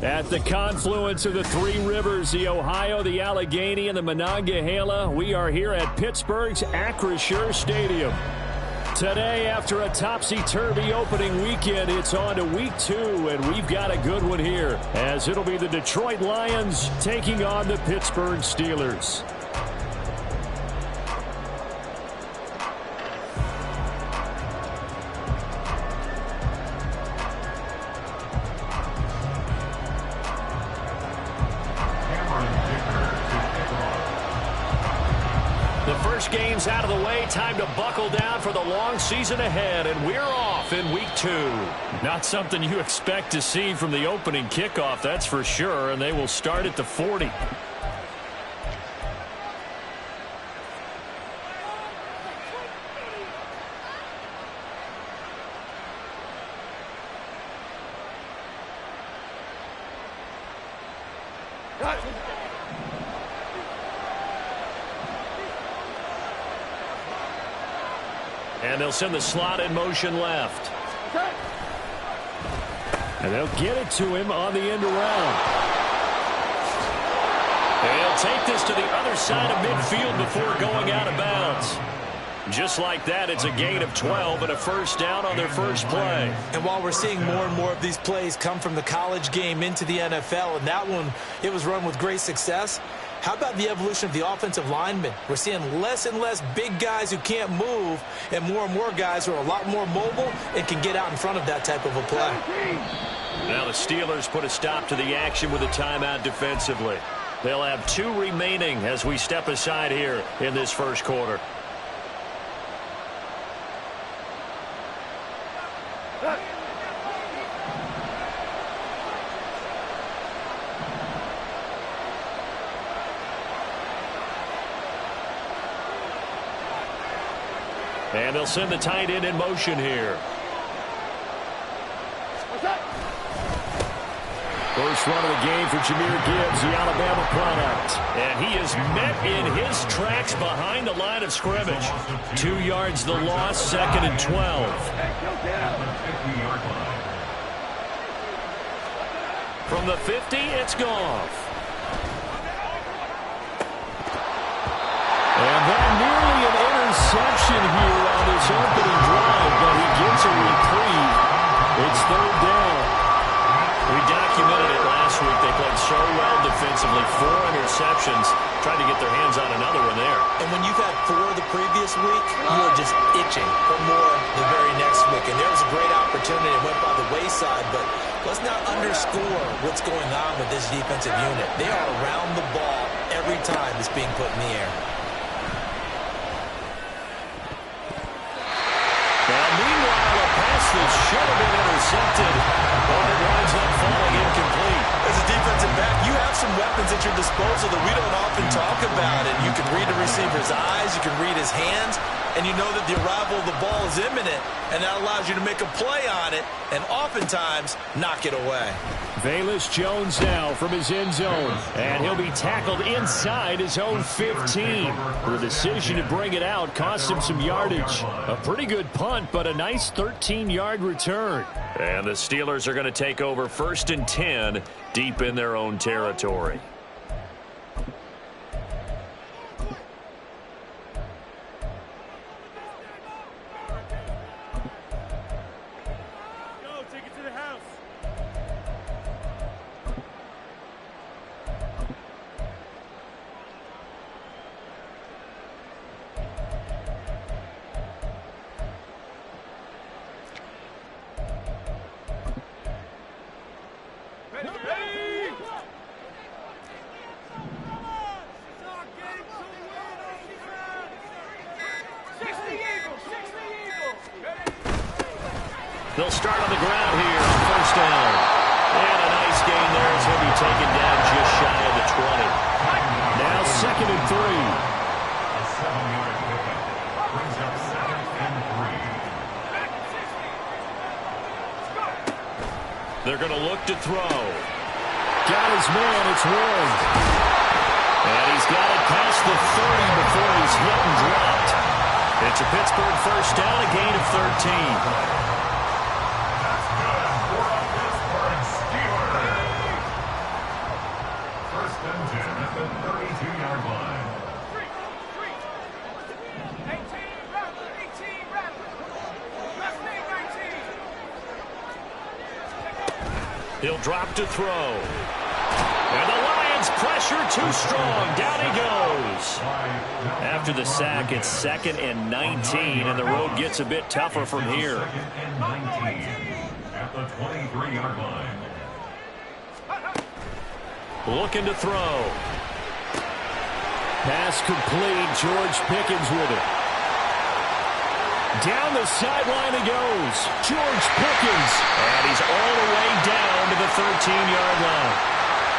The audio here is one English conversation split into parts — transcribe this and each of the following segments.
At the confluence of the three rivers, the Ohio, the Allegheny, and the Monongahela, we are here at Pittsburgh's Acrisure Stadium. Today, after a topsy-turvy opening weekend, it's on to week 2, and we've got a good one here, as it'll be the Detroit Lions taking on the Pittsburgh Steelers. Games out of the way, time to buckle down for the long season ahead, and we're off in week 2. Not something you expect to see from the opening kickoff, that's for sure, and they will start at the 40. And they'll send the slot in motion left. And they'll get it to him on the end around. And he'll take this to the other side of midfield before going out of bounds. Just like that, it's a gain of 12 and a first down on their first play. And while we're seeing more and more of these plays come from the college game into the NFL, and that one, it was run with great success, how about the evolution of the offensive linemen? We're seeing less and less big guys who can't move and more guys who are a lot more mobile and can get out in front of that type of a play. Now the Steelers put a stop to the action with a timeout defensively. They'll have 2 remaining as we step aside here in this first quarter. And they'll send the tight end in motion here. First run of the game for Jahmyr Gibbs, the Alabama product. And he is met in his tracks behind the line of scrimmage. 2 yards the loss, 2nd and 12. From the 50, it's Goff. And that nearly an interception here on his opening drive, but he gets a reprieve. It's 3rd down. We documented it last week. They played so well defensively. 4 interceptions. Tried to get their hands on another one there. And when you've had 4 the previous week, you are just itching for more the very next week. And there was a great opportunity. It went by the wayside, but let's not underscore what's going on with this defensive unit. They are around the ball every time it's being put in the air. This should have been intercepted, but it winds up falling incomplete. As a defensive back, you have some weapons at your disposal that we don't often talk about. And you can read a receiver's eyes, you can read his hands, and you know that the arrival of the ball is imminent, and that allows you to make a play on it and oftentimes knock it away. Velus Jones now from his end zone, and he'll be tackled inside his own 15. The decision to bring it out cost him some yardage. A pretty good punt, but a nice 13-yard return. And the Steelers are going to take over 1st and 10 deep in their own territory. They'll start on the ground here. First down. And a nice gain there as he'll be taken down just shy of the 20. Now 2nd and 3. going to look to throw. Got his man. It's Warren. And he's got it past the 30 before he's hit and dropped. It's a Pittsburgh first down, a gain of 13. He'll drop to throw. And the Lions pressure too strong. Down he goes. After the sack, it's 2nd and 19, and the road gets a bit tougher from here. At the 23-yard line. Looking to throw. Pass complete. George Pickens with it. Down the sideline he goes. George Pickens. And he's all the way down to the 13-yard line.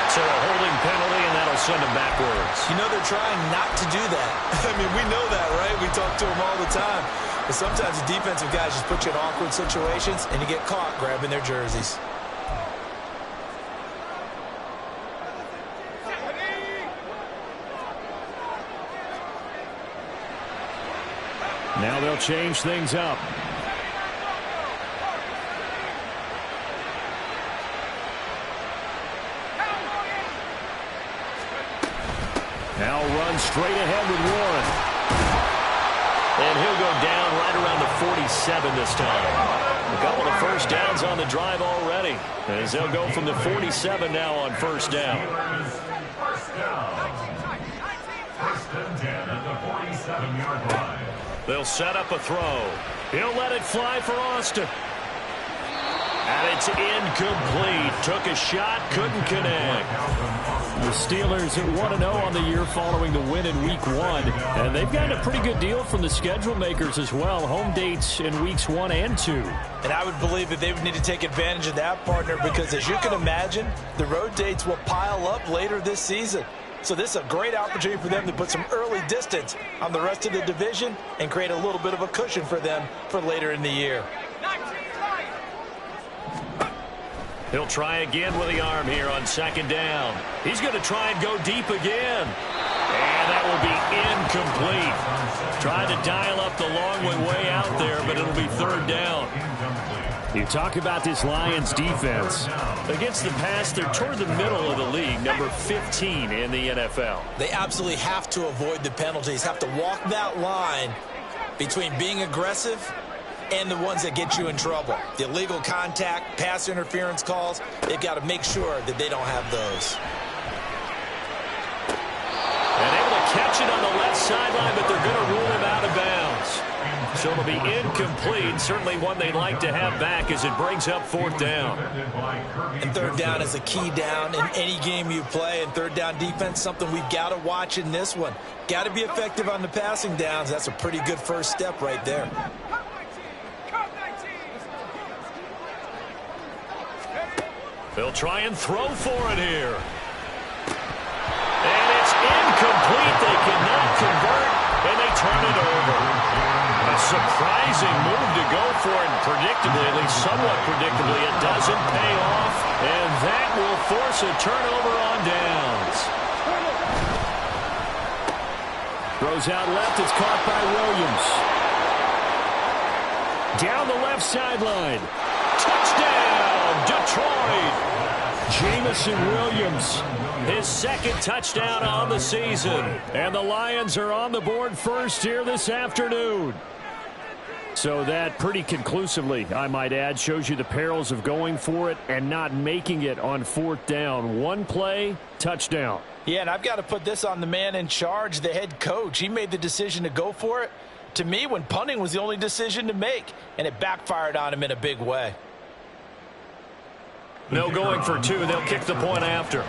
So a holding penalty, and that'll send him backwards. You know they're trying not to do that. I mean, we know that, right? We talk to them all the time. But sometimes the defensive guys just put you in awkward situations, and you get caught grabbing their jerseys. Now they'll change things up. Now run straight ahead with Warren. And he'll go down right around the 47 this time. A couple of first downs on the drive already, as they'll go from the 47 now on first down. First and 10 at the 47-yard line. They'll set up a throw. He'll let it fly for Austin. And it's incomplete. Took a shot, couldn't connect. The Steelers at 1-0 on the year following the win in Week 1. And they've gotten a pretty good deal from the schedule makers as well. Home dates in Weeks 1 and 2. And I would believe that they would need to take advantage of that, partner, because as you can imagine, the road dates will pile up later this season. So this is a great opportunity for them to put some early distance on the rest of the division and create a little bit of a cushion for them for later in the year. He'll try again with the arm here on 2nd down. He's going to try and go deep again. And that will be incomplete. Tried to dial up the long way out there, but it'll be 3rd down. You talk about this Lions defense. Against the pass, they're toward the middle of the league, number 15 in the NFL. They absolutely have to avoid the penalties, have to walk that line between being aggressive and the ones that get you in trouble. The illegal contact, pass interference calls, they've got to make sure that they don't have those. And able to catch it on the left sideline, but they're going to rule him out of bounds. So it'll be incomplete. Certainly one they'd like to have back as it brings up 4th down. And 3rd down is a key down in any game you play. And 3rd down defense, something we've got to watch in this one. Got to be effective on the passing downs. That's a pretty good first step right there. They'll try and throw for it here. And it's incomplete. They cannot convert, and they turn it over. A surprising move to go for it, and predictably, at least somewhat predictably, it doesn't pay off, and that will force a turnover on downs. Throws out left. It's caught by Williams. Down the left sideline. Touchdown, Detroit. Jameson Williams, his 2nd touchdown on the season. And the Lions are on the board first here this afternoon. So that pretty conclusively, I might add, shows you the perils of going for it and not making it on 4th down. One play, touchdown. Yeah, and I've got to put this on the man in charge, the head coach. He made the decision to go for it. To me, when punting was the only decision to make, and it backfired on him in a big way. No going for 2. They'll kick the point after.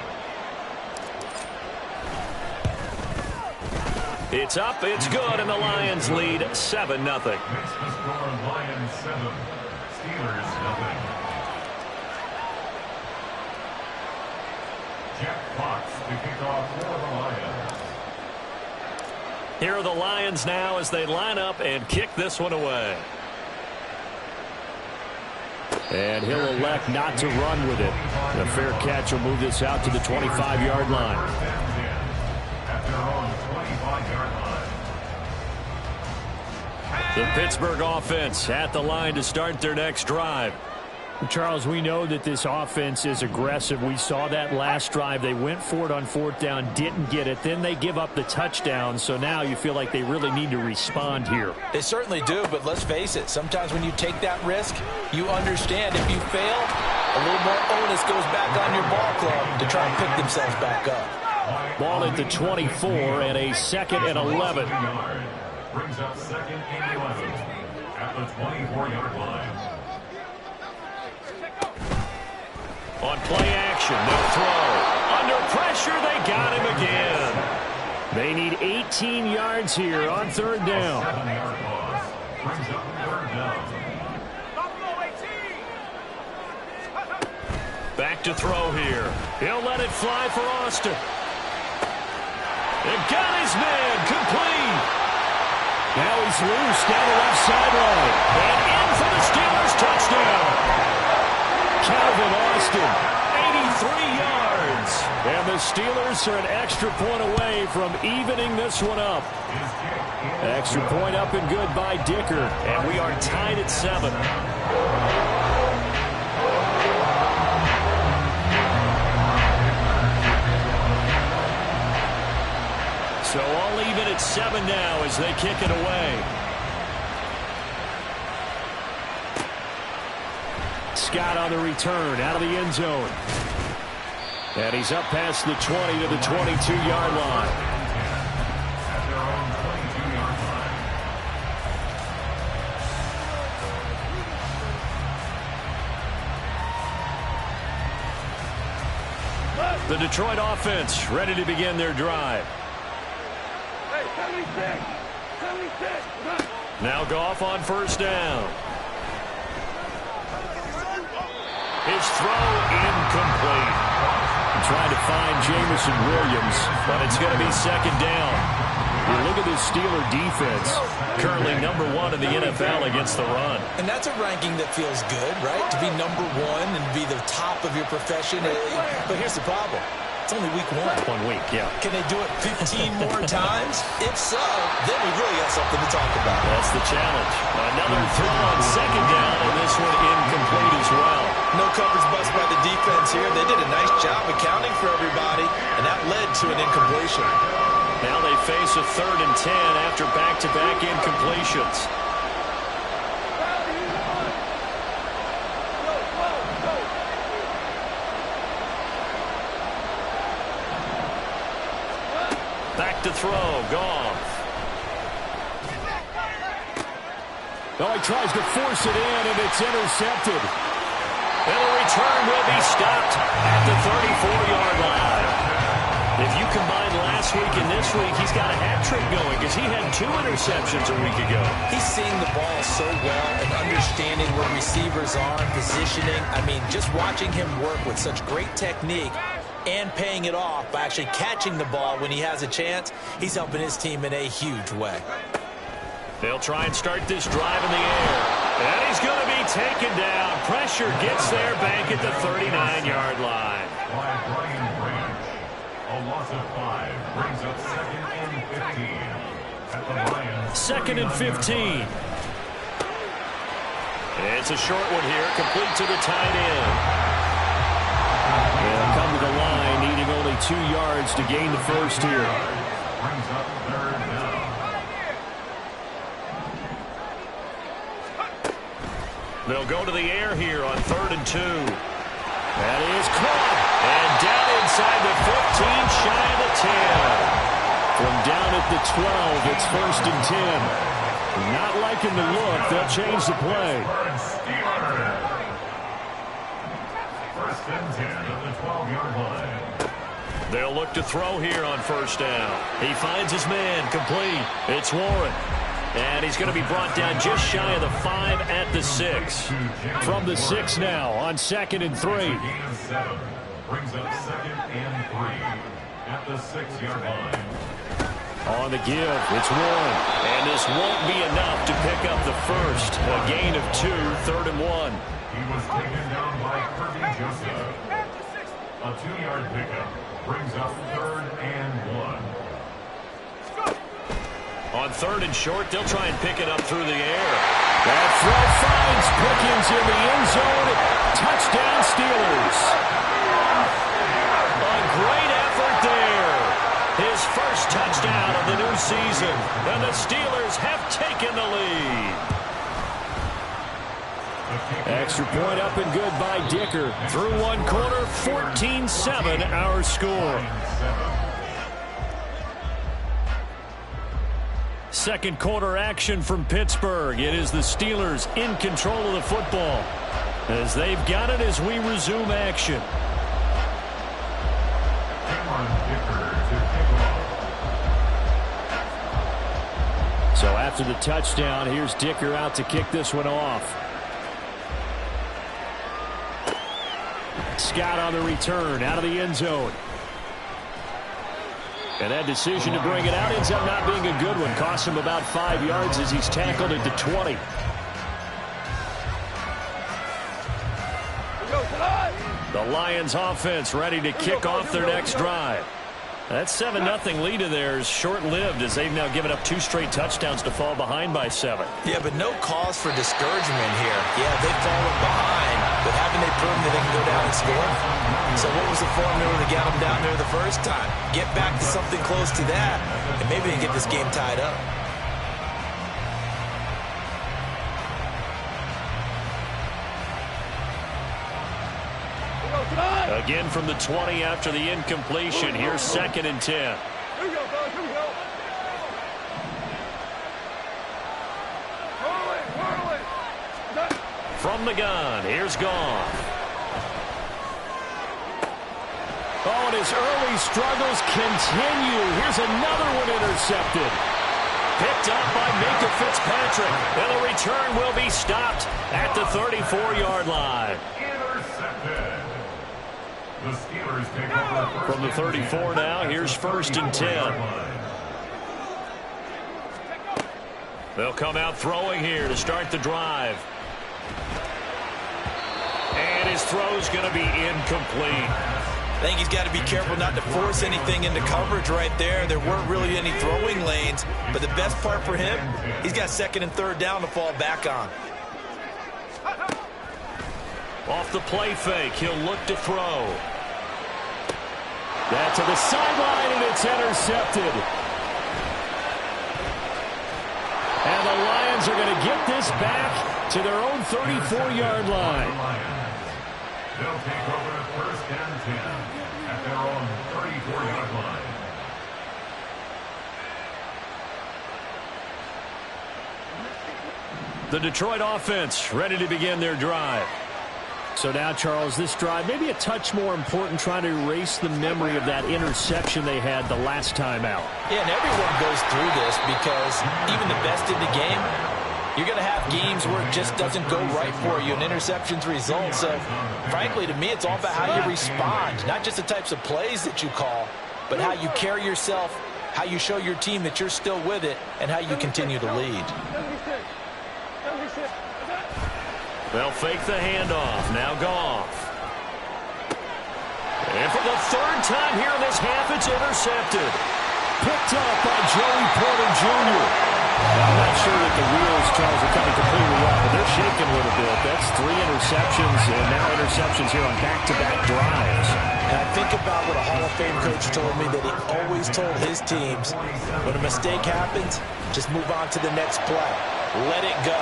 It's up, it's good, and the Lions lead 7-0. Makes the score Lions 7, Steelers 0. Jack Fox to kick off for the Lions. Here are the Lions now as they line up and kick this one away. And he'll elect not to run with it. A fair catch will move this out to the 25-yard line. At their own 25-yard line. The Pittsburgh offense at the line to start their next drive. Charles, we know that this offense is aggressive. We saw that last drive. They went for it on fourth down, didn't get it. Then they give up the touchdown. So now you feel like they really need to respond here. They certainly do, but let's face it. Sometimes when you take that risk, you understand if you fail, a little more onus goes back on your ball club to try and pick themselves back up. Ball at the 24 and a 2nd and 11. Brings up 2nd and 11 at the 24-yard line. On play action, they'll throw. Under pressure, they got him again. They need 18 yards here on third down. 7-yard loss. Brings up third down. Back to throw here. He'll let it fly for Austin. And got his man complete. Now he's loose down the left sideline. And in for the Steelers touchdown. Calvin Austin, 83 yards. And the Steelers are an extra point away from evening this one up. Extra point up and good by Dicker. And we are tied at 7. So all even at 7 now as they kick it away. Scott on the return out of the end zone. And he's up past the 20 to the 22-yard line. At their own 22-yard line. The Detroit offense ready to begin their drive. Now Goff on first down. His throw incomplete. Trying to find Jameson Williams, but it's going to be 2nd down. You look at this Steeler defense, currently number 1 in the NFL against the run. And that's a ranking that feels good, right? To be number 1 and be the top of your profession. But here's the problem. It's only week 1. 1 week, yeah. Can they do it 15 more times? If so, then we really got something to talk about. That's the challenge. Another throw on 2nd down, and this one incomplete as well. No coverage bust by the defense here. They did a nice job accounting for everybody, and that led to an incompletion. Now they face a 3rd and 10 after back-to-back incompletions. Back to throw, Goff. Oh, he tries to force it in, and it's intercepted. And the return will be stopped at the 34-yard line. If you combine last week and this week, he's got a hat trick going because he had 2 interceptions a week ago. He's seeing the ball so well and understanding where receivers are and positioning. I mean, just watching him work with such great technique and paying it off by actually catching the ball when he has a chance, he's helping his team in a huge way. They'll try and start this drive in the air. And he's going to be taken down. Pressure gets there back at the 39-yard line. By Brian Branch. A loss of 5 brings up 2nd and 15 at the Lions. 2nd and 15. It's a short one here, complete to the tight end. They'll come to the line, needing only 2 yards to gain the first here. Brings up 3rd down. They'll go to the air here on 3rd and 2. That is caught. And down inside the 15, shy of the 10. From down at the 12, it's 1st and 10. Not liking the look. They'll change the play. 1st and 10 at the 12-yard line. They'll look to throw here on first down. He finds his man complete. It's Warren. And he's going to be brought down just shy of the 5 at the 6. From the 6 now on 2nd and 3. Gain of 7 brings up 2nd and 3 at the 6-yard line. On the give, it's Warren. And this won't be enough to pick up the first. A gain of 2, 3rd and 1. He was taken down by Kirby Joseph. A 2-yard pickup brings up 3rd and 1. On 3rd and short, they'll try and pick it up through the air. That throw finds Pickens in the end zone. Touchdown, Steelers. A great effort there. His first touchdown of the new season. And the Steelers have taken the lead. Extra point up and good by Dicker. Through one quarter, 14-7 our score. Second quarter action from Pittsburgh. It is the Steelers in control of the football as they've got it as we resume action. So after the touchdown, here's Dicker out to kick this one off. Scott on the return out of the end zone. And that decision to bring it out ends up not being a good one. Costs him about 5 yards as he's tackled at the 20. The Lions offense ready to kick off their next drive. That 7-0 lead of theirs short-lived as they've now given up 2 straight touchdowns to fall behind by 7. Yeah, but no cause for discouragement here. Yeah, they've fallen behind, but haven't they proven that they can go down and score? So what was the formula to get them down there the first time? Get back to something close to that, and maybe they get this game tied up. Again from the 20 after the incompletion. Here's 2nd and 10. Here we go, fellas. Here we go. From the gun, here's Goff. Oh, and his early struggles continue. Here's another one intercepted. Picked up by Minkah Fitzpatrick. And the return will be stopped at the 34-yard line. Intercepted. The Steelers take over From the 34 now, here's 1st and 10. They'll come out throwing here to start the drive. And his throw's going to be incomplete. I think he's got to be careful not to force anything into coverage right there. There weren't really any throwing lanes, but the best part for him, he's got 2nd and 3rd down to fall back on. Off the play fake, he'll look to throw. That to the sideline, and it's intercepted. And the Lions are going to get this back to their own 34-yard line. They'll take over 1st and 10 at their own 34-yard line. The Detroit offense ready to begin their drive. So now, Charles, this drive maybe a touch more important, trying to erase the memory of that interception they had the last time out. Yeah, and everyone goes through this because even the best in the game, you're going to have games where it just doesn't go right for you, and interceptions result. So, frankly, to me, it's all about how you respond, not just the types of plays that you call, but how you carry yourself, how you show your team that you're still with it, and how you continue to lead. They'll fake the handoff. Now Goff. And for the 3rd time here in this half, it's intercepted. Picked up by Joey Porter Jr. I'm not sure that the wheels, Charles, are coming completely off, but they're shaking a little bit. That's 3 interceptions, and now interceptions here on back-to-back drives. And I think about what a Hall of Fame coach told me, that he always told his teams, when a mistake happens, just move on to the next play. Let it go.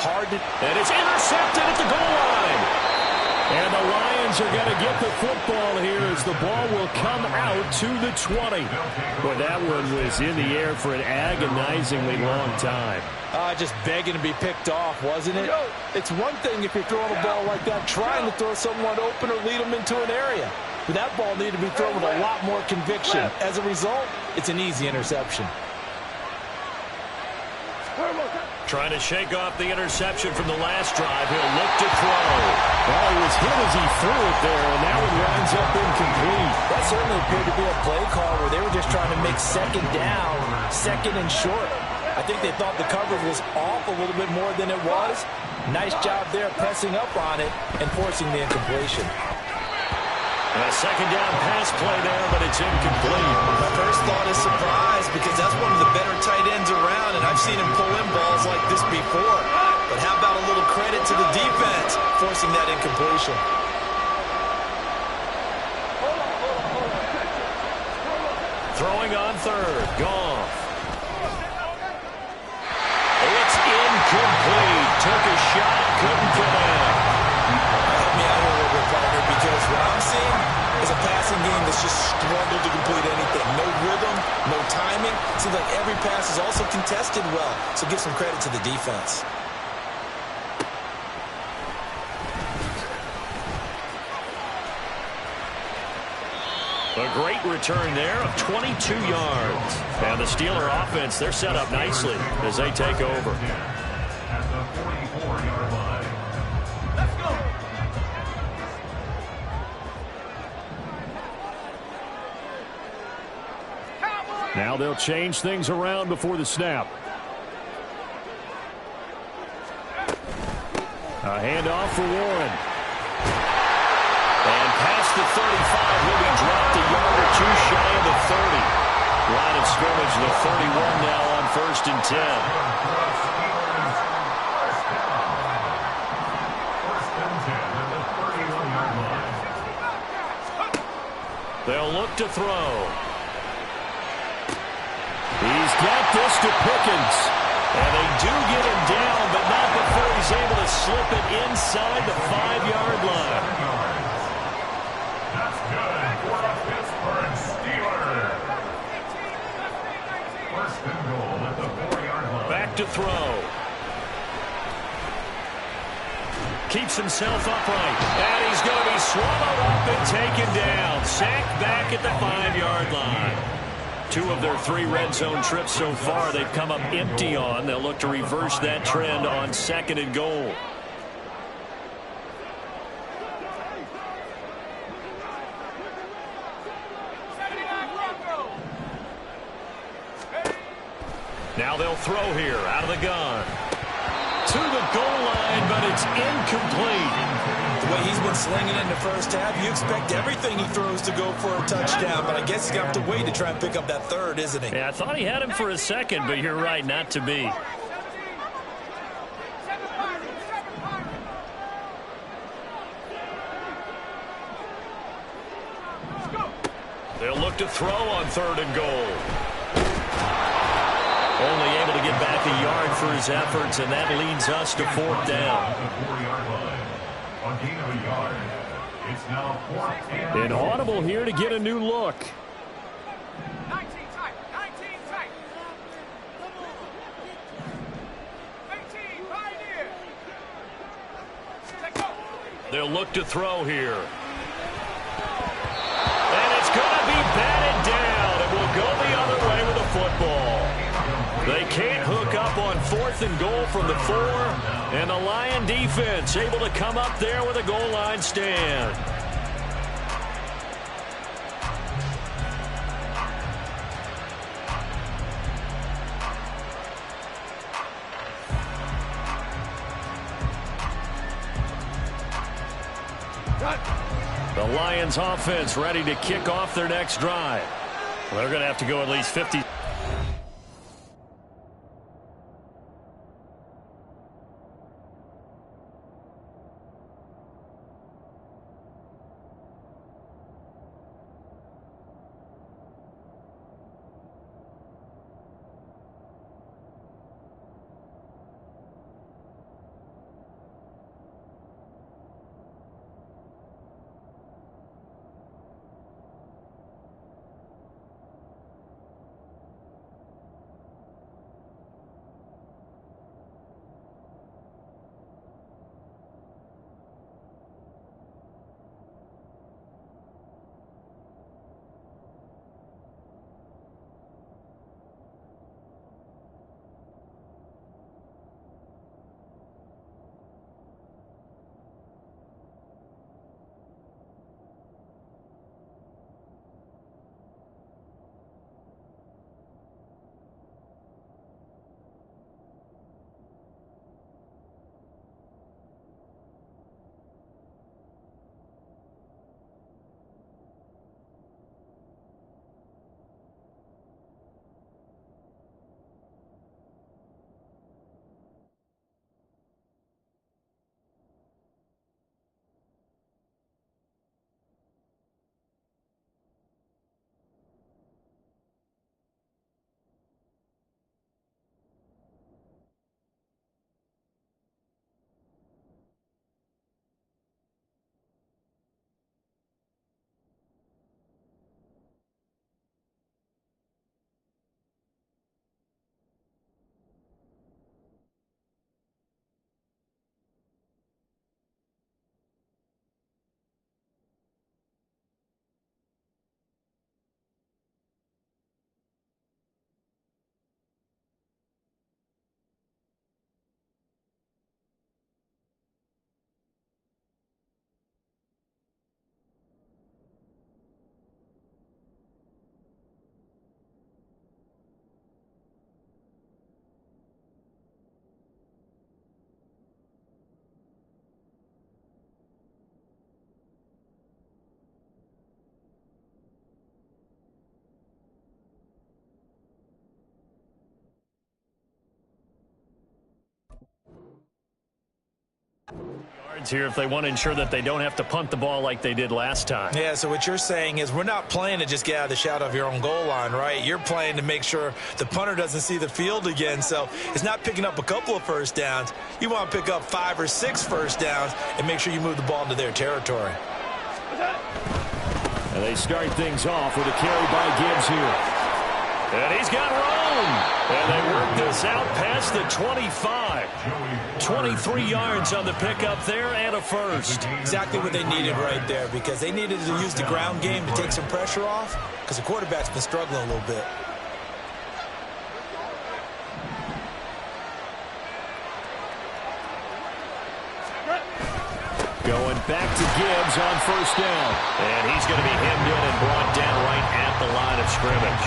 And it's intercepted at the goal line. And the Lions are going to get the football here as the ball will come out to the 20. Boy, that one was in the air for an agonizingly long time. Just begging to be picked off, wasn't it? It's one thing if you're throwing a ball like that, trying to throw someone open or lead them into an area. But that ball needed to be thrown with a lot more conviction. As a result, it's an easy interception. Trying to shake off the interception from the last drive. He'll look to throw. Well, he was hit as he threw it there, and that one winds up incomplete. That certainly appeared to be a play call where they were just trying to make 2nd down, 2nd and short. I think they thought the coverage was off a little bit more than it was. Nice job there pressing up on it and forcing the incompletion. A second down pass play there, but it's incomplete. My first thought is surprise because that's one of the better tight ends around, and I've seen him pull in balls like this before. But how about a little credit to the defense forcing that incompletion? Throwing on third. Goff. It's incomplete. Took a shot. Couldn't get in. Help me out here a little bit, partner, because what I'm seeing is a passing game that's just struggled to complete anything. No rhythm, no timing. Seems like every pass is also contested well. So give some credit to the defense. A great return there of 22 yards. And the Steeler offense, they're set up nicely as they take over. At the 44-yard line. Let's go. Now they'll change things around before the snap. A handoff for Warren. And past the 35, will be dropped a yard or two shy of the 30. Line of scrimmage, the 31 now on 1st and 10. They'll look to throw. He's got this to Pickens. And they do get him down, but not before he's able to slip it inside the 5-yard line. That's good for the Pittsburgh Steelers. First and goal at the 4-yard line. Back to throw. Keeps himself upright. And he's going to be swallowed up and taken down. Sacked back at the 5-yard line. 2 of their 3 red zone trips so far they've come up empty on. They'll look to reverse that trend on 2nd and goal. Now they'll throw here out of the gun. To the goal line, but it's incomplete. The way he's been slinging in the first half, you expect everything he throws to go for a touchdown, but I guess he's going to have to wait to try and pick up that third, isn't he? Yeah, I thought he had him for a second, but you're right, not to be. They'll look to throw on 3rd and goal. Only able to get back a yard for his efforts, and that leads us to 4th down. A gain of a yard. It's now 4th and An audible here to get a new look. 19 tight. 19 tight. 18 right here. Let's go. They'll look to throw here. And it's going to be batted down, and will go the other way with the football. They can't hook up on 4th and goal from the 4, and the Lion defense able to come up there with a goal line stand. The Lions offense ready to kick off their next drive. Well, they're going to have to go at least 50. sides here if they want to ensure that they don't have to punt the ball like they did last time. Yeah, so what you're saying is we're not playing to just get out of the shadow of your own goal line, right? You're playing to make sure the punter doesn't see the field again. So it's not picking up a couple of first downs. You want to pick up 5 or 6 first downs and make sure you move the ball into their territory. And they start things off with a carry by Gibbs here. And he's got room. And they work this out past the 25. 23 yards on the pickup there and a first. Exactly what they needed right there, because they needed to use the ground game to take some pressure off, because the quarterback's been struggling a little bit. Going back to Gibbs on first down. And he's going to be hemmed in and brought down right at the line of scrimmage.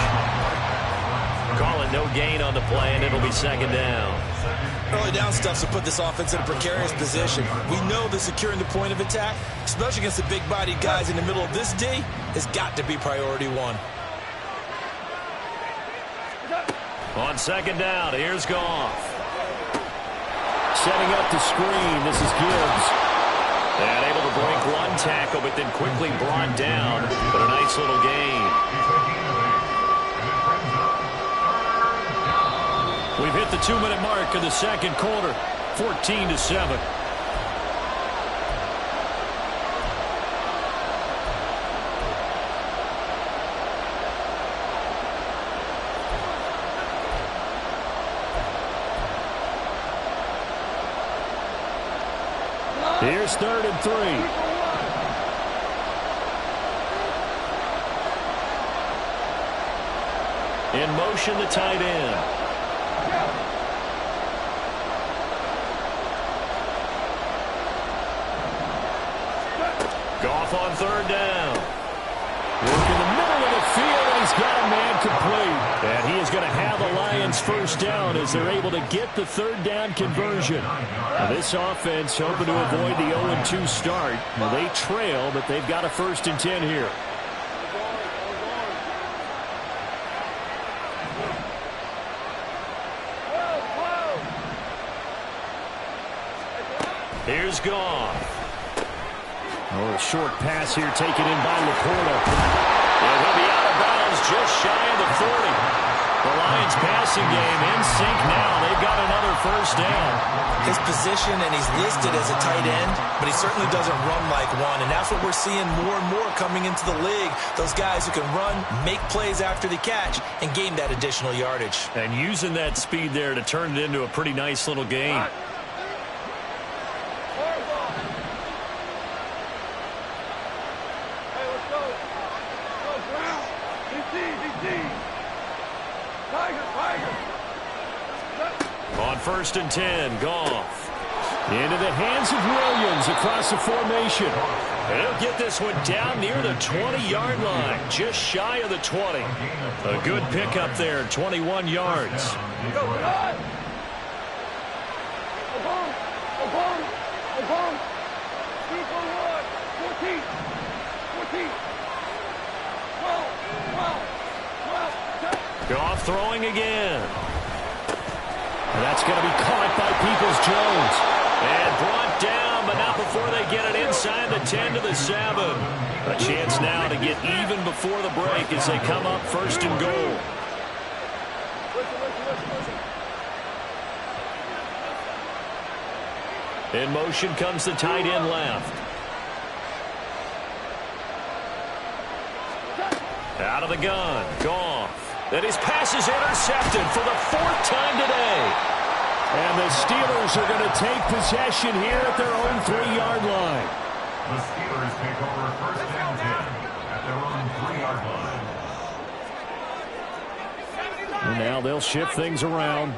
Call it no gain on the play, and it'll be second down. Early down stuff will put this offense in a precarious position. We know that securing the point of attack, especially against the big-bodied guys in the middle of this D, has got to be priority one. On second down, here's Goff. Setting up the screen, this is Gibbs. And able to break one tackle, but then quickly brought down. But a nice little gain. We've hit the 2-minute mark of the second quarter, 14-7. Here's 3rd and 3. In motion, the tight end. Goff on 3rd down. Work in the middle of the field, and he's got a man complete. And he is going to have the Lions first down as they're able to get the 3rd down conversion. Now this offense hoping to avoid the 0-2 start. Now they trail, but they've got a 1st and 10 here. Here's Goff. Oh, a short pass here taken in by Laporta. And he'll be out of bounds just shy of the 40. The Lions passing game in sync now. They've got another first down. His position, and he's listed as a tight end, but he certainly doesn't run like one. And that's what we're seeing more and more coming into the league. Those guys who can run, make plays after the catch, and gain that additional yardage. And using that speed there to turn it into a pretty nice little game. On 1st and 10, Goff. Into the hands of Williams across the formation. And he'll get this one down near the 20-yard line, just shy of the 20. A good pickup there, 21 yards. Goff throwing again. And that's going to be caught by Peoples-Jones. And brought down, but not before they get it inside the 10 to the 7. A chance now to get even before the break as they come up 1st and goal. In motion comes the tight end left. Out of the gun, Goff. And his pass is intercepted for the 4th time today. And the Steelers are going to take possession here at their own 3-yard line. The Steelers take over 1st and 10 at their own 3-yard line. And now they'll shift things around.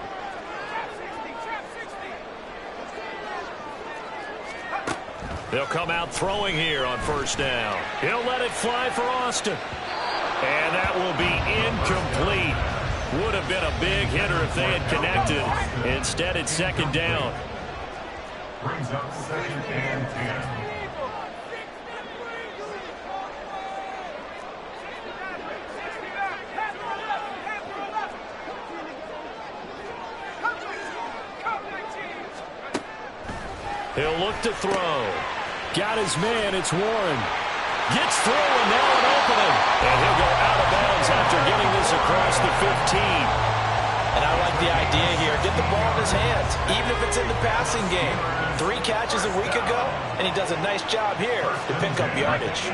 They'll come out throwing here on 1st down. He'll let it fly for Austin. And that will be incomplete. Would have been a big hitter if they had connected. Instead, it's 2nd down. Brings up 2nd and 10. He'll look to throw. Got his man. It's Warren. Gets through and now an opening. And he'll go out of bounds after getting this across the 15. And I like the idea here. Get the ball in his hands, even if it's in the passing game. 3 catches a week ago, and he does a nice job here to pick up yardage.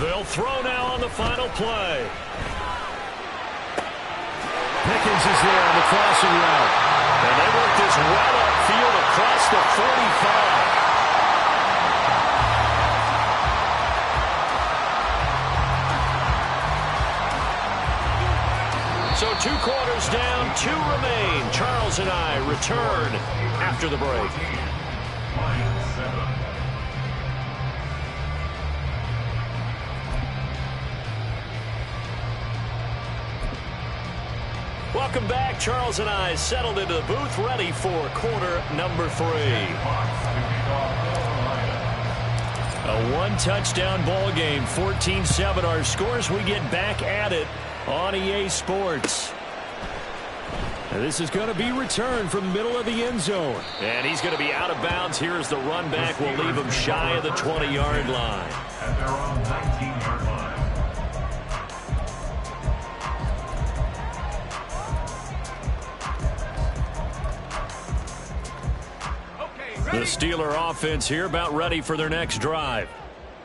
They'll throw now on the final play. Pickens is there on the crossing route. And they work this well upfield across the 45. So 2 quarters down, 2 remain. Charles and I return after the break. Welcome back. Charles and I settled into the booth, ready for quarter number 3. A 1-touchdown ball game, 14-7 our scores. We get back at it on EA Sports. And this is going to be returned from the middle of the end zone. And he's going to be out of bounds. Here's the run back. We'll leave him shy of the 20-yard line. At their own 19-yard line. The Steeler offense here about ready for their next drive.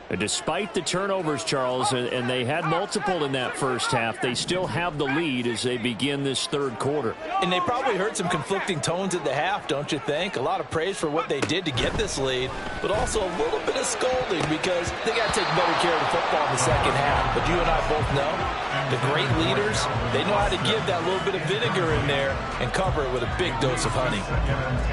And despite the turnovers, Charles, and they had multiple in that first half, they still have the lead as they begin this third quarter. And they probably heard some conflicting tones at the half, don't you think? A lot of praise for what they did to get this lead, but also a little bit of scolding because they got to take better care of the football in the second half. But you and I both know the great leaders, they know how to give that little bit of vinegar in there and cover it with a big dose of honey.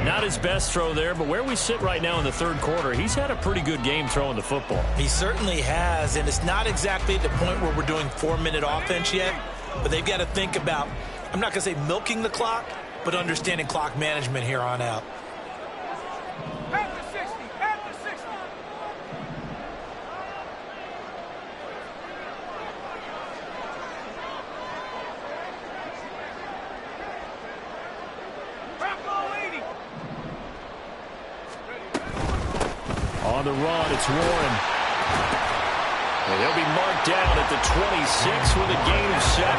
Not his best throw there, but where we sit right now in the third quarter, he's had a pretty good game throwing the football. He certainly has, and it's not exactly at the point where we're doing 4-minute offense yet, but they've got to think about, I'm not going to say milking the clock, but understanding clock management here on out. At the 60, at the 60. Bravo 80. On the run, it's Warren. And he'll be marked down at the 26 with a gain of 7.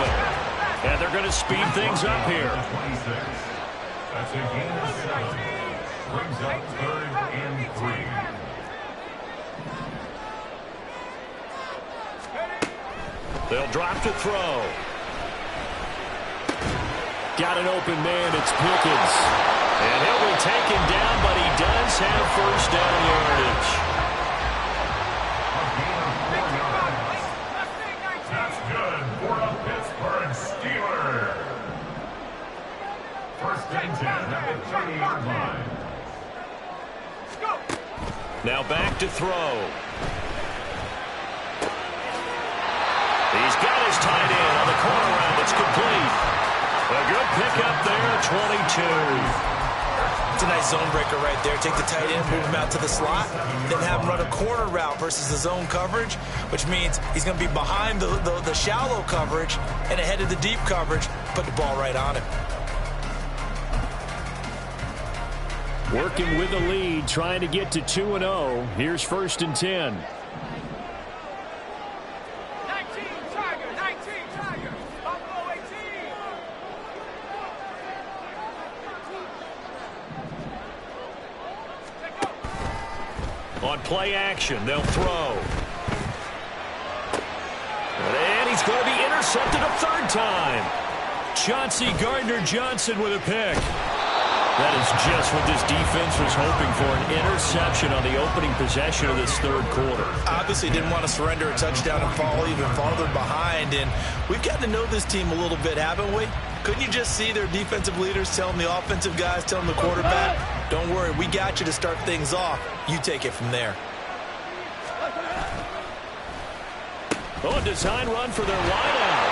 And they're going to speed things up here. 26. That's a gain of 7. Brings up 3rd and 3. They'll drop to throw. Got an open man, it's Pickens. And he'll be taken down, but he does have first down yardage. That's good for a Pittsburgh Steeler. 1st and 10 at the 30-yard line. Now back to throw. He's got his tight end on the corner route. It's complete. A good pickup there at 22. It's a nice zone breaker right there. Take the tight end, move him out to the slot, then have him run a corner route versus the zone coverage, which means he's going to be behind the shallow coverage and ahead of the deep coverage. Put the ball right on him. Working with the lead, trying to get to 2-0. Here's 1st and 10. 19 Tiger, 19 Tiger. Buffalo 18. On play action, they'll throw. And he's going to be intercepted a 3rd time. Chauncey Gardner-Johnson with a pick. That is just what this defense was hoping for, an interception on the opening possession of this third quarter. Obviously didn't want to surrender a touchdown and fall even farther behind, and we've gotten to know this team a little bit, haven't we? Couldn't you just see their defensive leaders telling the offensive guys, telling the quarterback, don't worry, we got you to start things off. You take it from there. Oh, a design run for their wideout.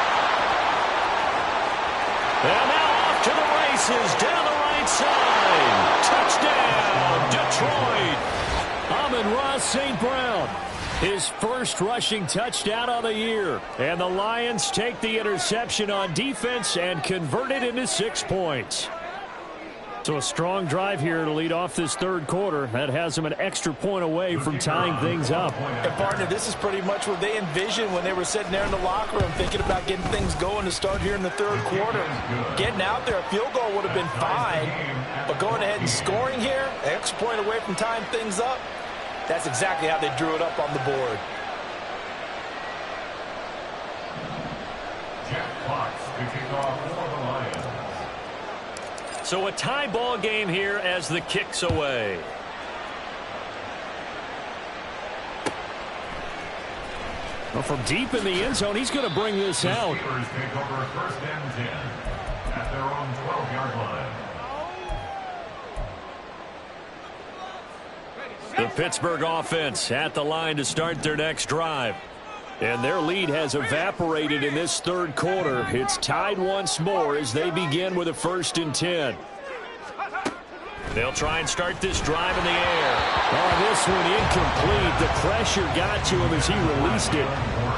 And now off to the races, down the right side. Touchdown, Detroit. Amon-Ra St. Brown. His first rushing touchdown of the year. And the Lions take the interception on defense and convert it into 6 points. So a strong drive here to lead off this third quarter. That has them an extra point away from tying things up. And partner, this is pretty much what they envisioned when they were sitting there in the locker room thinking about getting things going to start here in the third quarter. Getting out there, a field goal would have been fine. But going ahead and scoring here, an extra point away from tying things up, that's exactly how they drew it up on the board. Jeff Potts to kick off for the Lions. So a tie ball game here as the kick's away. Well, from deep in the end zone, he's going to bring this out. The Steelers take over 1st and 10 at their own 12-yard line. The Pittsburgh offense at the line to start their next drive. And their lead has evaporated in this third quarter. It's tied once more as they begin with a 1st and 10. They'll try and start this drive in the air. Oh, this one incomplete. The pressure got to him as he released it.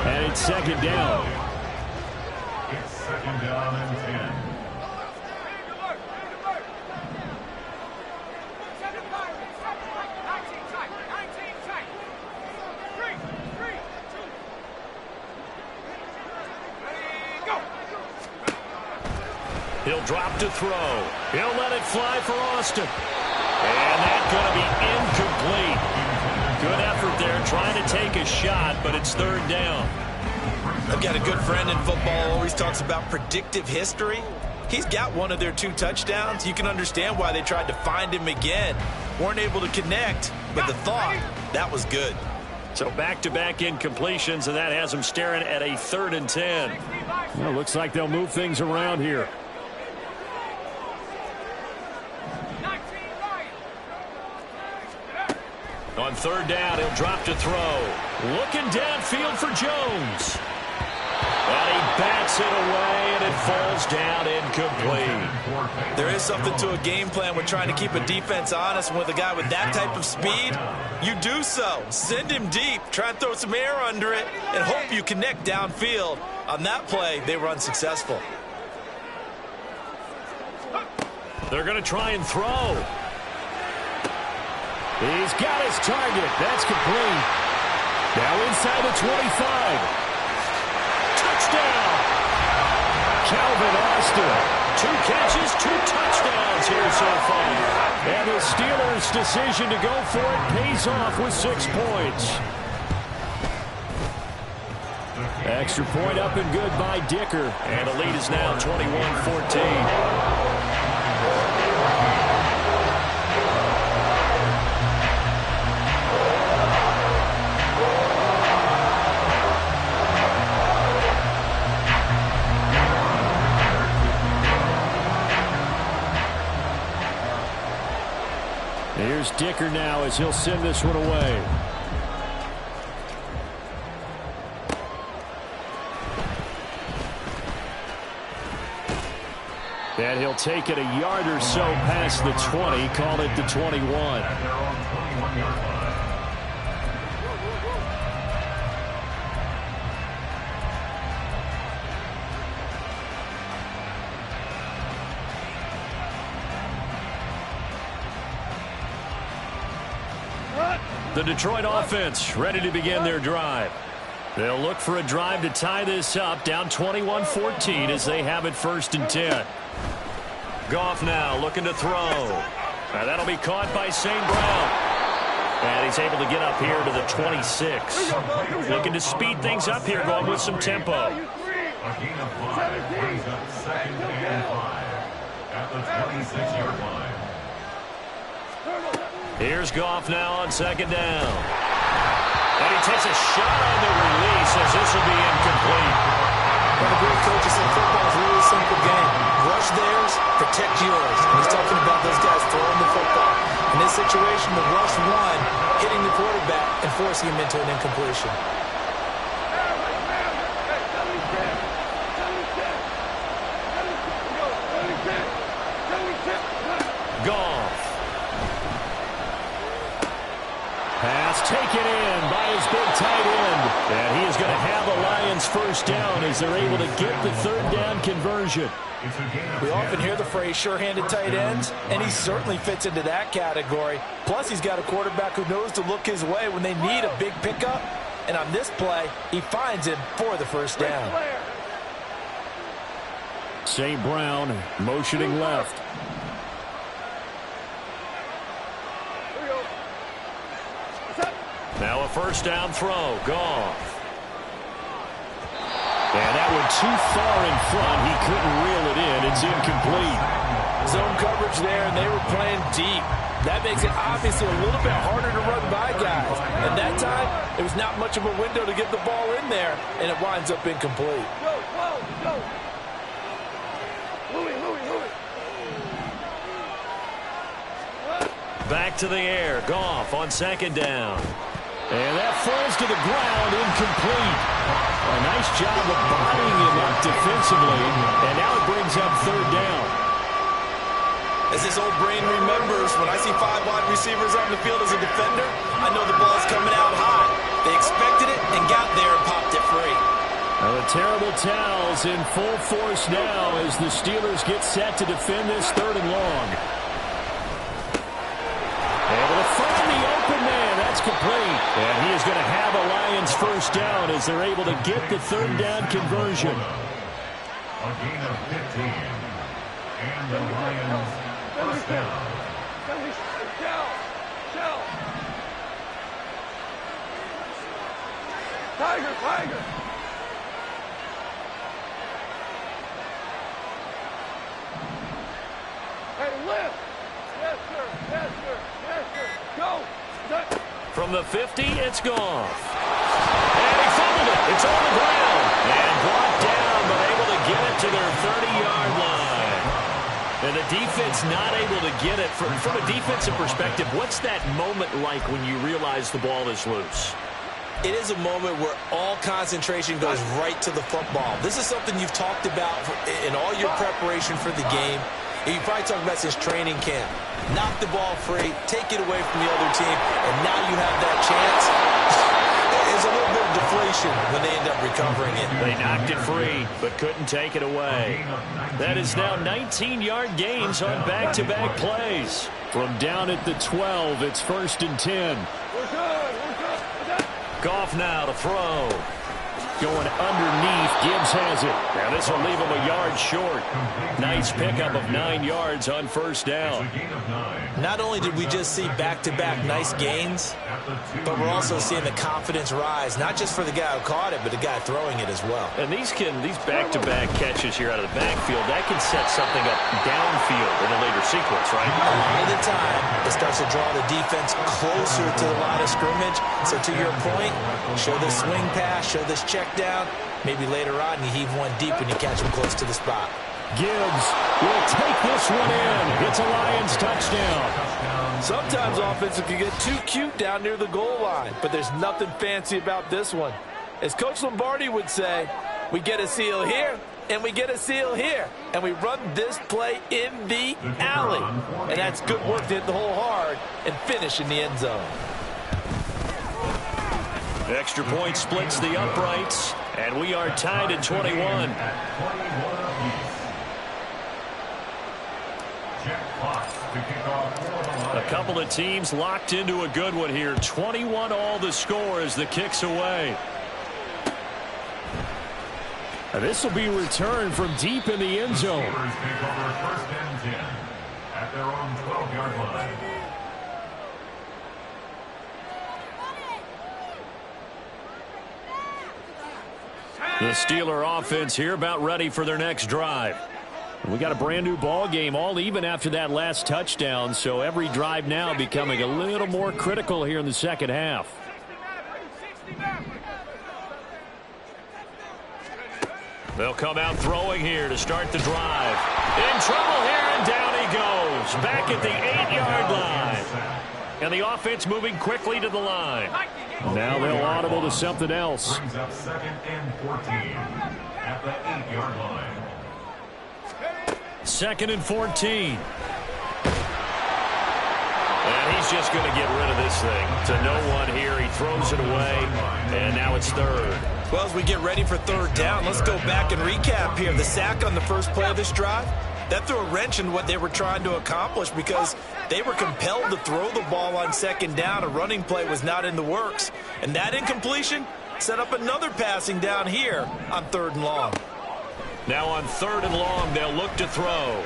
And it's 2nd down. It's 2nd down and 10. He'll drop to throw. He'll let it fly for Austin. And that's going to be incomplete. Good effort there trying to take a shot, but it's 3rd down. I've got a good friend in football, always talks about predictive history. He's got one of their 2 touchdowns. You can understand why they tried to find him again. Weren't able to connect, but the thought, that was good. So back-to-back incompletions, and that has them staring at a 3rd and 10. Well, looks like they'll move things around here. On 3rd down, he'll drop to throw. Looking downfield for Jones. And he bats it away, and it falls down incomplete. There is something to a game plan with trying to keep a defense honest. And with a guy with that type of speed, you do so. Send him deep. Try and throw some air under it and hope you connect downfield. On that play, they were unsuccessful. They're going to try and throw. He's got his target. That's complete. Now inside the 25. Touchdown. Calvin Austin. 2 catches, 2 touchdowns here so far. And the Steelers' decision to go for it pays off with 6 points. Extra point up and good by Dicker. And the lead is now 21-14. Here's Dicker now as he'll send this one away. And he'll take it a yard or so past the 20, call it the 21. At their own 21-yard line. The Detroit offense ready to begin their drive. They'll look for a drive to tie this up, down 21-14 as they have it 1st and 10. Goff now looking to throw. And that'll be caught by St. Brown. And he's able to get up here to the 26. Looking to speed things up here, going with some tempo. A gain of 5 brings up 2nd and 5 at the 26-yard line. Here's Goff now on 2nd down. And he takes a shot on the release as this will be incomplete. One of the great coaches in football is a really simple game. Rush theirs, protect yours. And he's talking about those guys throwing the football. In this situation, the rush one, hitting the quarterback and forcing him into an incompletion. Goff. Pass taken in by his big tight end. And he is going to have a Lions first down as they're able to get the third down conversion. We often hear the phrase sure-handed tight ends, and he certainly fits into that category. Plus, he's got a quarterback who knows to look his way when they need a big pickup. And on this play, he finds him for the first down. St. Brown motioning left. Now a first down throw. Goff. And that one too far in front. He couldn't reel it in. It's incomplete. Zone coverage there, and they were playing deep. That makes it obviously a little bit harder to run by guys. And that time, there was not much of a window to get the ball in there, and it winds up incomplete. Go, go. Louis. Back to the air. Goff on second down. And that falls to the ground, incomplete. A nice job of bodying him up defensively. And now it brings up third down. As this old brain remembers, when I see 5 wide receivers on the field as a defender, I know the ball's coming out high. They expected it and got there and popped it free. Now the terrible towels in full force now as the Steelers get set to defend this third and long. Able to find the open man. That's complete. And he is going to have a Lions first down as they're able to get the third down conversion. A gain of 15. And the Lions first down. Tiger. Hey, lift. Yes, sir. Go. From the 50, it's Goff. And he fumbled it. It's on the ground. And brought down, but able to get it to their 30-yard line. And the defense not able to get it. From a defensive perspective, what's that moment like when you realize the ball is loose? It is a moment where all concentration goes right to the football. This is something you've talked about in all your preparation for the game. And you probably talked about since training camp. Knock the ball free, take it away from the other team, and now you have that chance. There's a little bit of deflation when they end up recovering it. They knocked it free, but couldn't take it away. That is now 19-yard gains on back-to-back plays. From down at the 12, it's 1st and 10. Goff now to throw. Going underneath. Gibbs has it. Now this will leave him a yard short. Nice pickup of 9 yards on first down. Not only did we just see back-to-back nice gains, but we're also seeing the confidence rise, not just for the guy who caught it, but the guy throwing it as well. And these back-to-back catches here out of the backfield, that can set something up downfield in a later sequence, right? A lot of the time, it starts to draw the defense closer to the line of scrimmage. So to your point, show this swing pass, show this check down. Maybe later on you heave one deep when you catch him close to the spot. Gibbs will take this one in. It's a Lions touchdown. Sometimes offenses can get too cute down near the goal line, but there's nothing fancy about this one. As Coach Lombardi would say, we get a seal here, and we get a seal here, and we run this play in the alley. And that's good work to hit the hole hard and finish in the end zone. Extra point splits the uprights, and we are tied at 21. A couple of teams locked into a good one here. 21 all the score as the kick's away. This will be returned from deep in the end zone. Take over 1st and 10 at their own 12-yard line. The Steeler offense here about ready for their next drive. We got a brand new ball game, all even after that last touchdown, so every drive now becoming a little more critical here in the second half. They'll come out throwing here to start the drive. In trouble here, and down he goes. Back at the 8-yard line. And the offense moving quickly to the line. Now they'll audible to something else. Brings up 2nd and 14 at the 8-yard line. 2nd and 14. And he's just going to get rid of this thing. To no one here. He throws it away, and now it's third. Well, as we get ready for third down, let's go back and recap here. The sack on the first play of this drive, that threw a wrench in what they were trying to accomplish because they were compelled to throw the ball on second down. A running play was not in the works. And that incompletion set up another passing down here on third and long. Now on third and long, they'll look to throw.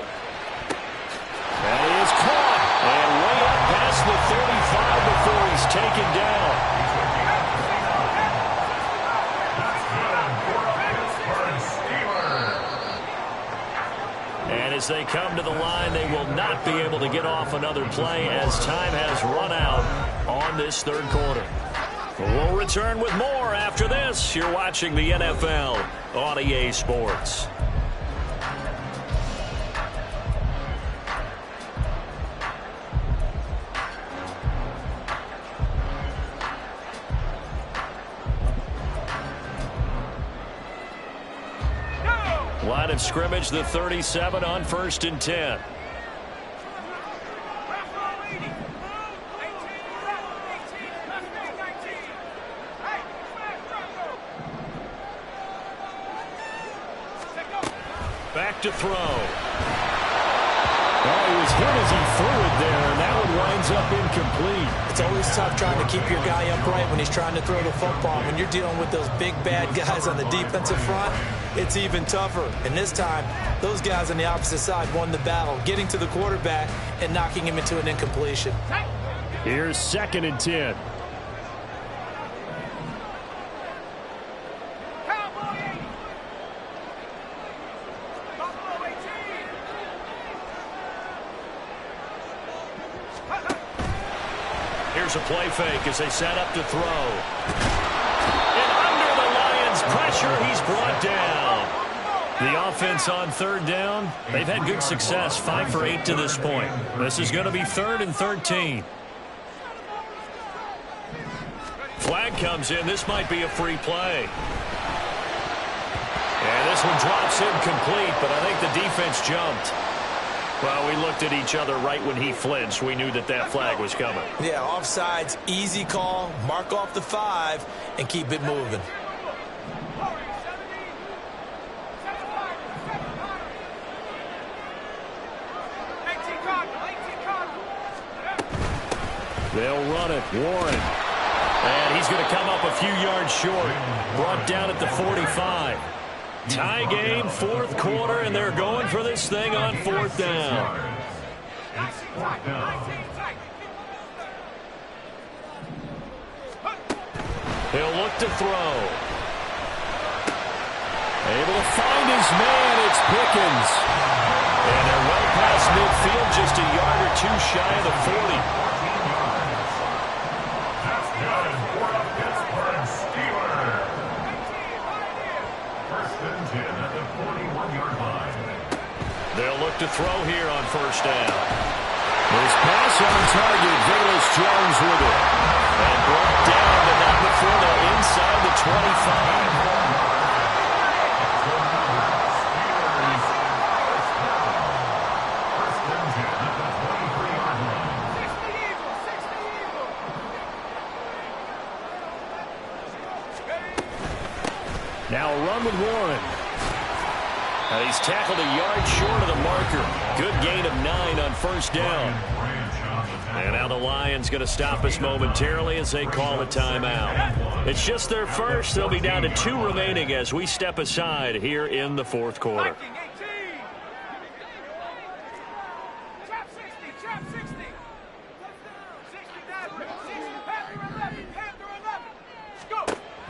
And he is caught. And way up past the 35 before he's taken down. And as they come to the line, they will not be able to get off another play as time has run out on this third quarter. We'll return with more after this. You're watching the NFL on EA Sports. Line of scrimmage, the 37 on 1st and 10. Back to throw. Oh, he was hit as he threw it there, and that one winds up incomplete. It's always tough trying to keep your guy upright when he's trying to throw the football. When you're dealing with those big, bad guys on the defensive front, it's even tougher. And this time, those guys on the opposite side won the battle, getting to the quarterback and knocking him into an incompletion. Here's 2nd and 10. Here's a play fake as they set up to throw. And under the Lions' pressure, he's brought down. The offense on third down, they've had good success, 5 for 8 to this point. This is going to be 3rd and 13. Flag comes in. This might be a free play. And this one drops incomplete, but I think the defense jumped. Well, we looked at each other right when he flinched. We knew that that flag was coming. Yeah, offsides, easy call, mark off the 5, and keep it moving. They'll run it. Warren. And he's going to come up a few yards short. Brought down at the 45. Tie game, 4th quarter, and they're going for this thing on 4th down. He'll look to throw. Able to find his man. It's Pickens. And they're well past midfield, just a yard or two shy of the 40. That's good for the Pittsburgh Steelers. 1st and 10 at the 41-yard line. They'll look to throw here on 1st down. His pass on target. Velus Jones with it. And brought down, but not before they're inside the 25. Now a run with Warren. He's tackled a yard short of the marker. Good gain of 9 on 1st down. And now the Lions going to stop us momentarily as they call a timeout. It's just their first. They'll be down to 2 remaining as we step aside here in the 4th quarter.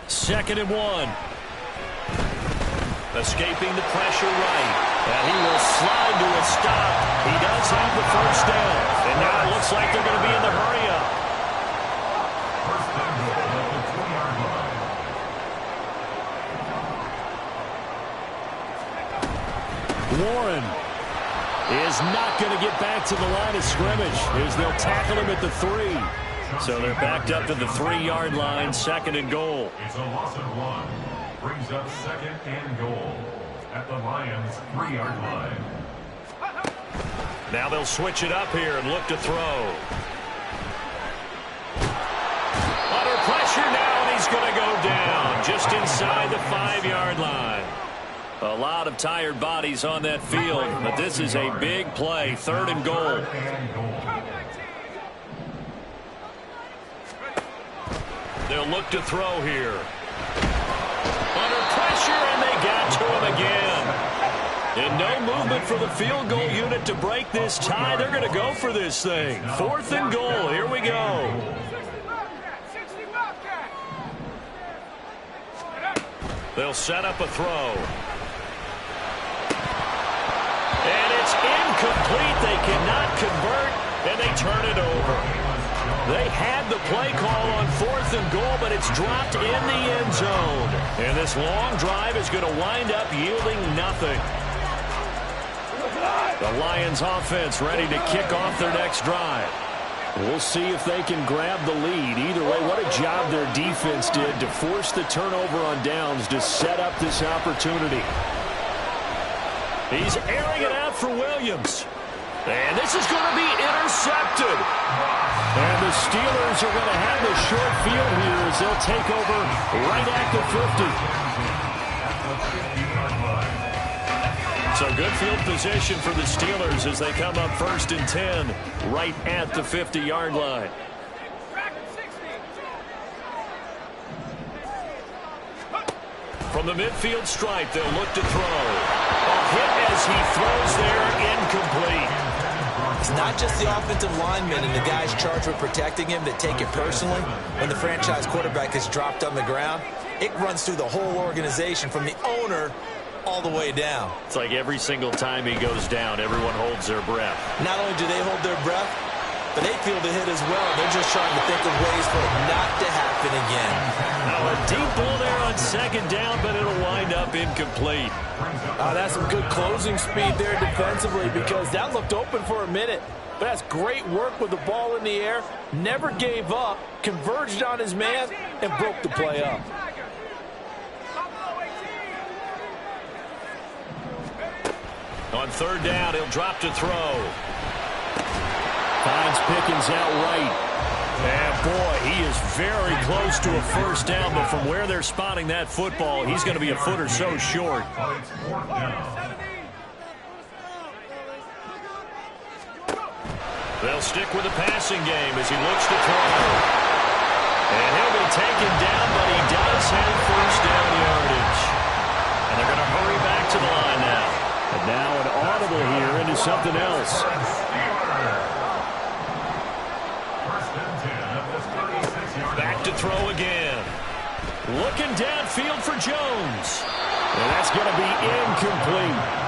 Second and 1. Escaping the pressure right. And he will slide to a stop. He does have the 1st down. And now it looks like they're going to be in the hurry-up. 1st and goal at the 2-yard line. Warren is not going to get back to the line of scrimmage as they'll tackle him at the 3. So they're backed up to the 3-yard line, 2nd and goal. It's a loss of 1. Brings up 2nd and goal at the Lions' 3-yard line. Now they'll switch it up here and look to throw. pressure now, and he's going to go down just inside the 5-yard line. A lot of tired bodies on that field, but this is a big play, 3rd and goal. They'll look to throw here. Under pressure, and they got to him again. And no movement for the field goal unit to break this tie. They're going to go for this thing. 4th and goal. Here we go. They'll set up a throw. And it's incomplete. They cannot convert, and they turn it over. They had the play call on 4th and goal, but it's dropped in the end zone. And this long drive is going to wind up yielding nothing. The Lions offense ready to kick off their next drive. We'll see if they can grab the lead. Either way, what a job their defense did to force the turnover on downs to set up this opportunity. He's airing it out for Williams. And this is going to be intercepted. And the Steelers are going to have the short field here as they'll take over right at the 50. So good field position for the Steelers as they come up 1st and 10 right at the 50-yard line. From the midfield stripe, they'll look to throw. A hit as he throws there, incomplete. It's not just the offensive linemen and the guys charged with protecting him that take it personally. When the franchise quarterback is dropped on the ground, it runs through the whole organization from the owner all the way down. It's like every single time he goes down, everyone holds their breath. Not only do they hold their breath, but they feel the hit as well. They're just trying to think of ways for it not to happen again. Now a deep ball there on 2nd down, but it'll wind up incomplete. That's some good closing speed there defensively because that looked open for a minute. But that's great work with the ball in the air. Never gave up, converged on his man, and broke the play up. On 3rd down, he'll drop to throw. Finds Pickens out right. And boy, he is very close to a 1st down, but from where they're spotting that football, he's going to be a foot or so short. They'll stick with the passing game as he looks to throw. And he'll be taken down, but he does have 1st down yardage. And they're going to hurry back to the line now. And now an audible here into something else. Back to throw again. Looking downfield for Jones. And that's going to be incomplete.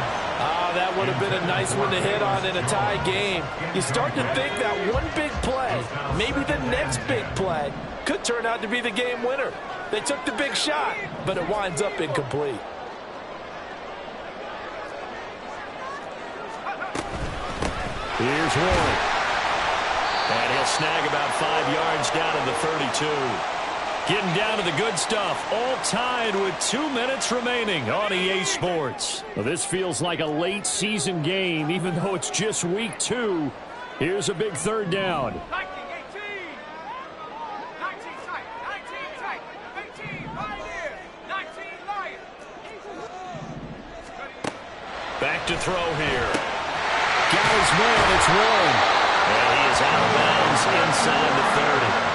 That would have been a nice one to hit on in a tie game. You start to think that one big play, maybe the next big play, could turn out to be the game winner. They took the big shot, but it winds up incomplete. Here's Warren. And he'll snag about 5 yards down to the 32. Getting down to the good stuff. All tied with 2 minutes remaining on EA Sports. Well, this feels like a late season game, even though it's just week 2. Here's a big 3rd down. 19, 18. 19 tight. 19 tight. 18 right here. 19 Lions. Back to throw here. Got his man. It's Warren. And he is out of bounds inside the 30.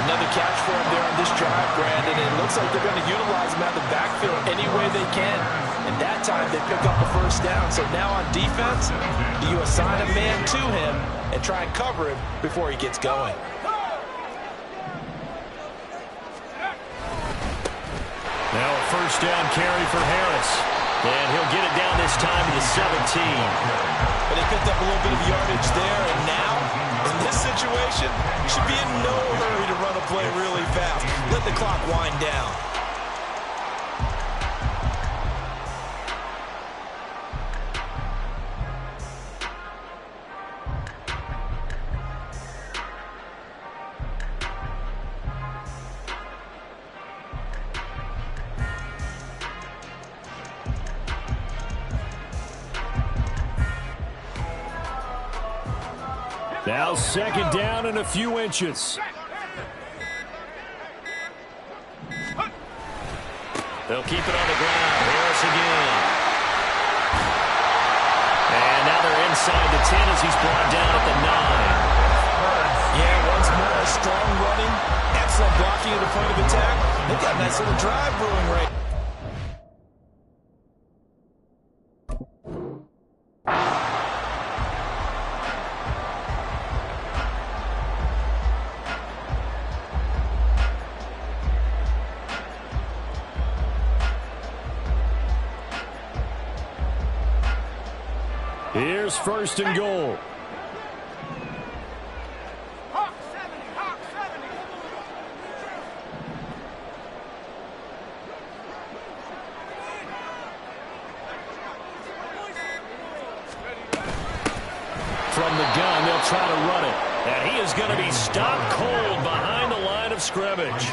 Another catch for him there on this drive, Brandon. It looks like they're going to utilize him out of the backfield any way they can. And that time they pick up a 1st down. So now on defense, do you assign a man to him and try and cover him before he gets going? Now a 1st down carry for Harris. And he'll get it down this time to the 17. But they picked up a little bit of yardage there, and now, in this situation, should be in no hurry to run a play really fast. Let the clock wind down. Now 2nd down and a few inches. They'll keep it on the ground. Harris again. And now they're inside the 10 as he's brought down at the 9. Yeah, once more, strong running, excellent blocking at the point of attack. They've got a nice little drive brewing right now. Here's first and goal. Hawk 70, Hawk 70. From the gun, they'll try to run it. And he is going to be stopped cold behind the line of scrimmage.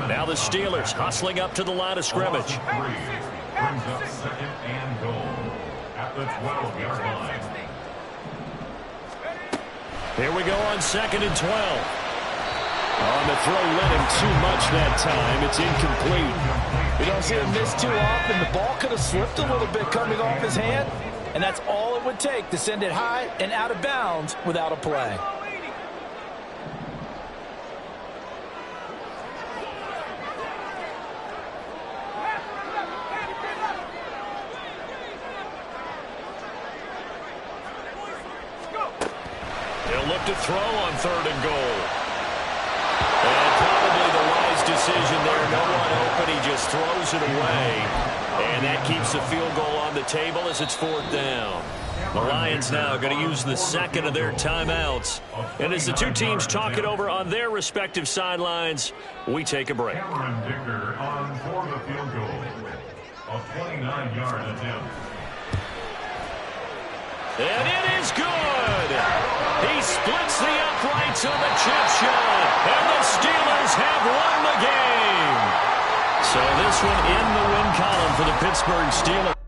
Now the Steelers hustling up to the line of scrimmage. Brings up second and goal at the 12-yard line. Here we go on second and 12. On the throw, led him too much that time. It's incomplete. We don't see him miss too often. The ball could have slipped a little bit coming off his hand, and that's all it would take to send it high and out of bounds without a play. He'll look to throw on third and goal. And probably the wise decision there. No one open. He just throws it away. And that keeps the field goal on the table as it's fourth down. The Lions now going to use the second of their timeouts. And as the two teams talk it over on their respective sidelines, we take a break. Cameron Dicker on for the field goal. A 29-yard attempt. And it is good. He splits the uprights on the chip shot. And the Steelers have won the game. So this one in the win column for the Pittsburgh Steelers.